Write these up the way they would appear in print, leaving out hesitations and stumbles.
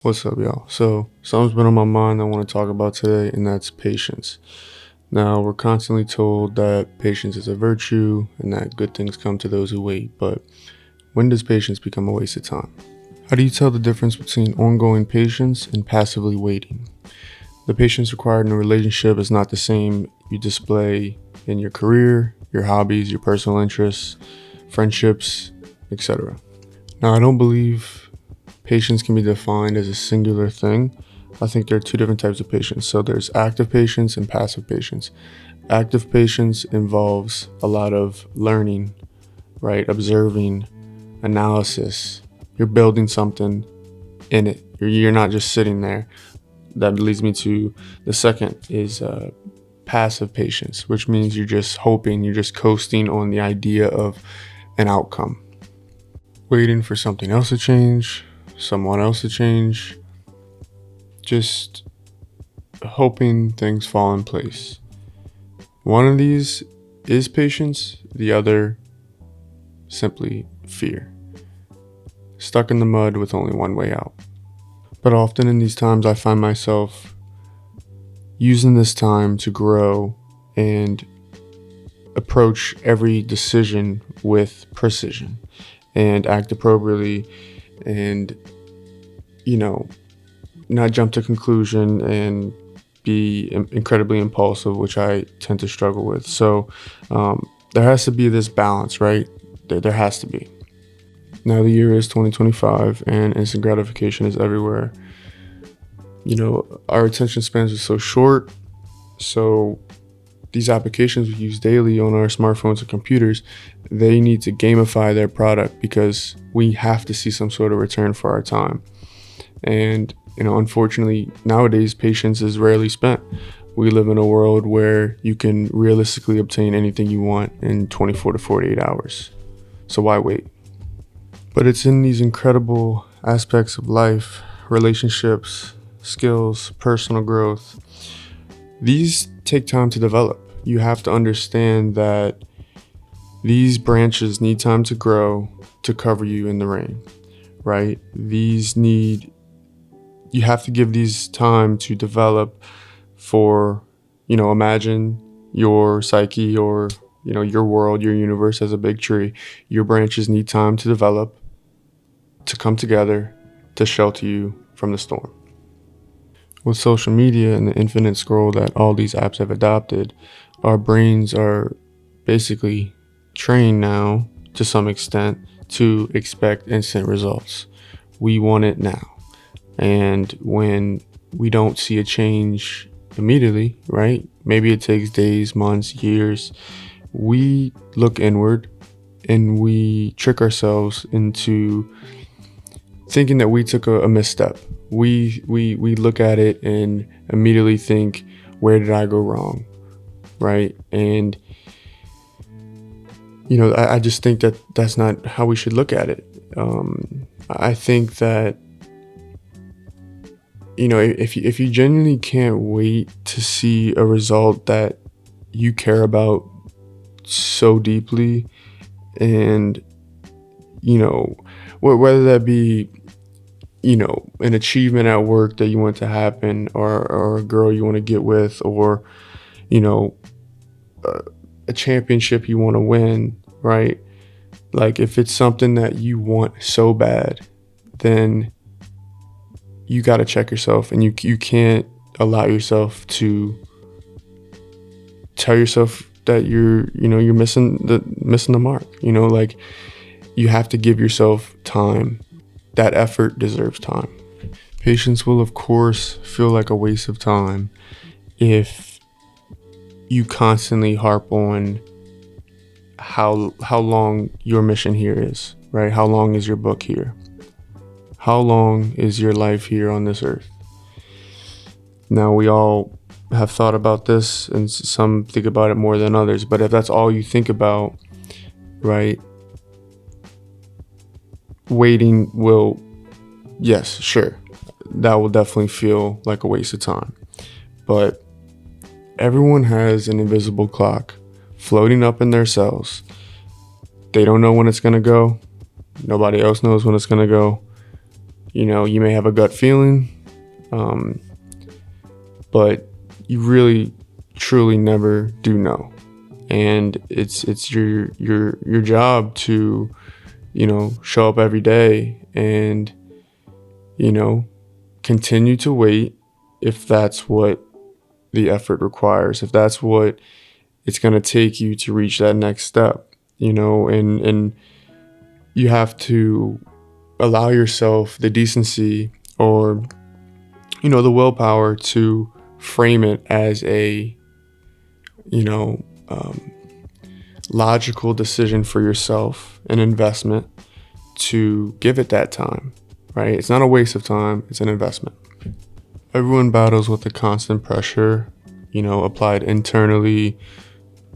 What's up, y'all? So, something's been on my mind I want to talk about today, and that's patience. Now, we're constantly told that patience is a virtue and that good things come to those who wait, but when does patience become a waste of time? How do you tell the difference between ongoing patience and passively waiting? The patience required in a relationship is not the same you display in your career, your hobbies, your personal interests, friendships, etc. Now, I don't believe patience can be defined as a singular thing. I think there are two different types of patience. So there's active patience and passive patience. Active patience involves a lot of learning, right? Observing, analysis. You're building something in it. You're not just sitting there. That leads me to the second is passive patience, which means you're just hoping, you're just coasting on the idea of an outcome, waiting for something else to change, someone else to change, just hoping things fall in place. One of these is patience, the other simply fear. Stuck in the mud with only one way out. But often in these times, I find myself using this time to grow and approach every decision with precision and act appropriately and, not jump to conclusion and be incredibly impulsive, which I tend to struggle with. So there has to be this balance, right? There has to be. Now the year is 2025 and instant gratification is everywhere. Our attention spans are so short. So these applications we use daily on our smartphones and computers, they need to gamify their product because we have to see some sort of return for our time. And unfortunately, nowadays, patience is rarely spent. We live in a world where you can realistically obtain anything you want in 24 to 48 hours. So why wait? But it's in these incredible aspects of life, relationships, skills, personal growth. These take time to develop. You have to understand that these branches need time to grow to cover you in the rain, right? You have to give these time to develop for, imagine your psyche or, your world, your universe as a big tree. Your branches need time to develop, to come together, to shelter you from the storm. With social media and the infinite scroll that all these apps have adopted, our brains are basically trained now to some extent to expect instant results. We want it now. And when we don't see a change immediately, right? Maybe it takes days, months, years. We look inward and we trick ourselves into thinking that we took a misstep. We look at it and immediately think, where did I go wrong? Right? And I just think that that's not how we should look at it. I think that if you genuinely can't wait to see a result that you care about so deeply, and whether that be an achievement at work that you want to happen, or a girl you want to get with, or a championship you want to win, right? Like, if it's something that you want so bad, then you got to check yourself, and you can't allow yourself to tell yourself that you're missing the mark. Like, you have to give yourself time. That effort deserves time. Patience will, of course, feel like a waste of time if you constantly harp on how long your mission here is, right? How long is your book here? How long is your life here on this earth? Now, we all have thought about this, and some think about it more than others, but if that's all you think about, right, waiting will, yes, sure, that will definitely feel like a waste of time. But everyone has an invisible clock floating up in their cells. They don't know when it's going to go. Nobody else knows when it's going to go. You may have a gut feeling, um, but you really, truly never do know. And it's your job to, show up every day and, you know, continue to wait if that's what the effort requires, if that's what it's going to take you to reach that next step, and you have to allow yourself the decency or, the willpower to frame it as a, you know, um, logical decision for yourself, an investment to give it that time, right? It's not a waste of time, it's an investment. Everyone battles with the constant pressure, applied internally,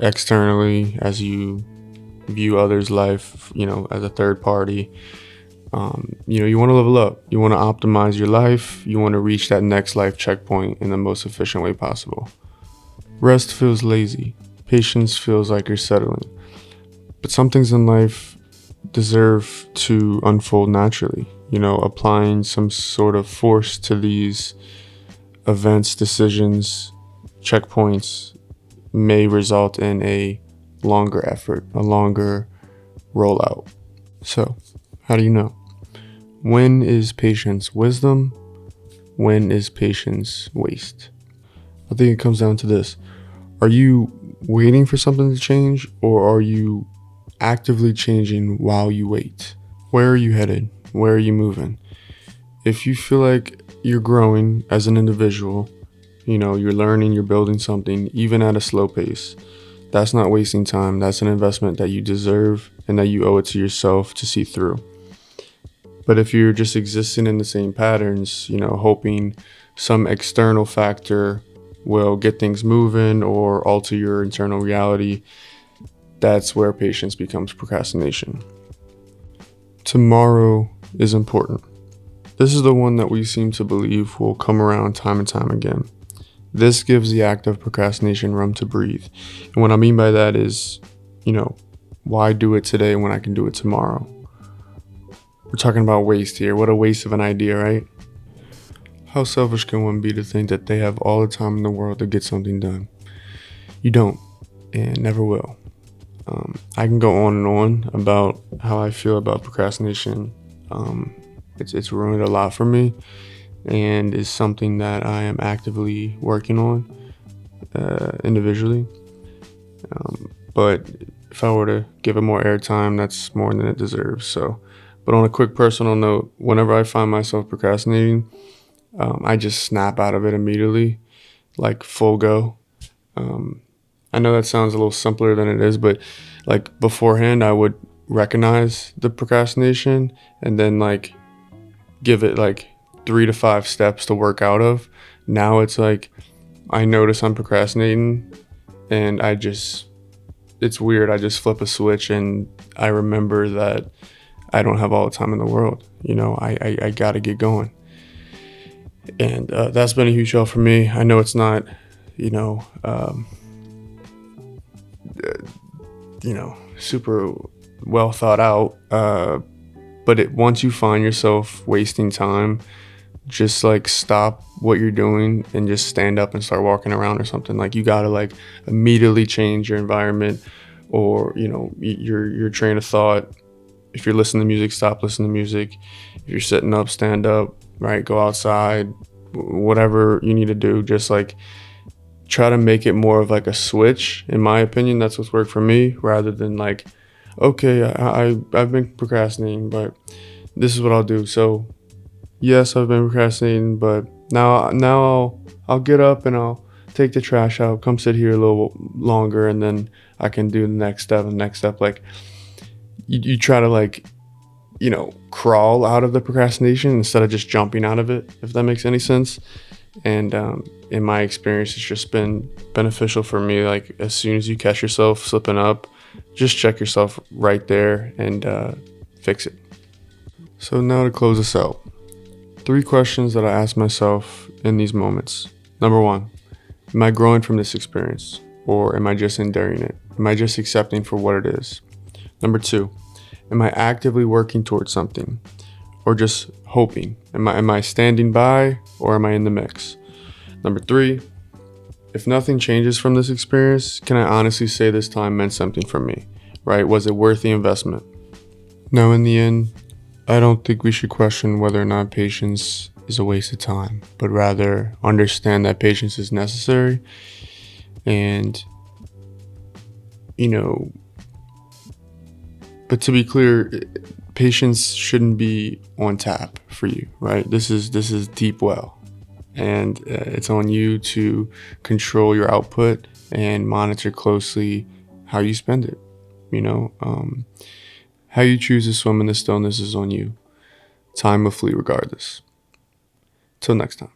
externally, as you view others' life, as a third party. You want to level up, you want to optimize your life, you want to reach that next life checkpoint in the most efficient way possible. Rest feels lazy, patience feels like you're settling. But some things in life deserve to unfold naturally, applying some sort of force to these events, decisions, checkpoints may result in a longer effort, a longer rollout. So, how do you know? When is patience wisdom? When is patience waste? I think it comes down to this. Are you waiting for something to change, or are you actively changing while you wait? Where are you headed? Where are you moving? If you feel like you're growing as an individual, you're learning, you're building something, even at a slow pace, that's not wasting time. That's an investment that you deserve and that you owe it to yourself to see through. But if you're just existing in the same patterns, hoping some external factor will get things moving or alter your internal reality, that's where patience becomes procrastination. Tomorrow is important. This is the one that we seem to believe will come around time and time again. This gives the act of procrastination room to breathe. And what I mean by that is, why do it today when I can do it tomorrow? We're talking about waste here. What a waste of an idea, right? How selfish can one be to think that they have all the time in the world to get something done? You don't, and never will. I can go on and on about how I feel about procrastination. It's ruined a lot for me, and is something that I am actively working on individually. But if I were to give it more airtime, that's more than it deserves. But on a quick personal note, whenever I find myself procrastinating, I just snap out of it immediately, like full go. I know that sounds a little simpler than it is, but like beforehand, I would recognize the procrastination and then like give it like 3 to 5 steps to work out of. Now it's like I notice I'm procrastinating and it's weird. I just flip a switch and I remember that I don't have all the time in the world. I got to get going. And that's been a huge help for me. I know it's not, super well thought out. But once you find yourself wasting time, just like stop what you're doing and just stand up and start walking around or something. Like you gotta like immediately change your environment or your train of thought. If you're listening to music, stop listening to music. If you're sitting up, stand up, right? Go outside, whatever you need to do. Just like try to make it more of like a switch. In my opinion, that's what's worked for me, rather than like, okay, I've been procrastinating, but this is what I'll do. So yes, I've been procrastinating, but now I'll get up and I'll take the trash out, come sit here a little longer, and then I can do the next step. Like you try to like, crawl out of the procrastination instead of just jumping out of it, if that makes any sense. And in my experience, it's just been beneficial for me. Like as soon as you catch yourself slipping up, just check yourself right there and fix it. So now to close this out, 3 questions that I ask myself in these moments. Number 1, am I growing from this experience, or am I just enduring it? Am I just accepting for what it is? Number 2, am I actively working towards something? or just hoping? Am I standing by, or am I in the mix? Number 3, if nothing changes from this experience, can I honestly say this time meant something for me, right? Was it worth the investment? Now, in the end, I don't think we should question whether or not patience is a waste of time, but rather understand that patience is necessary. And, you know, but to be clear, patience shouldn't be on tap for you, right? This is deep well, and it's on you to control your output and monitor closely how you spend it. How you choose to swim in the stillness is on you. Time will flee regardless. Till next time.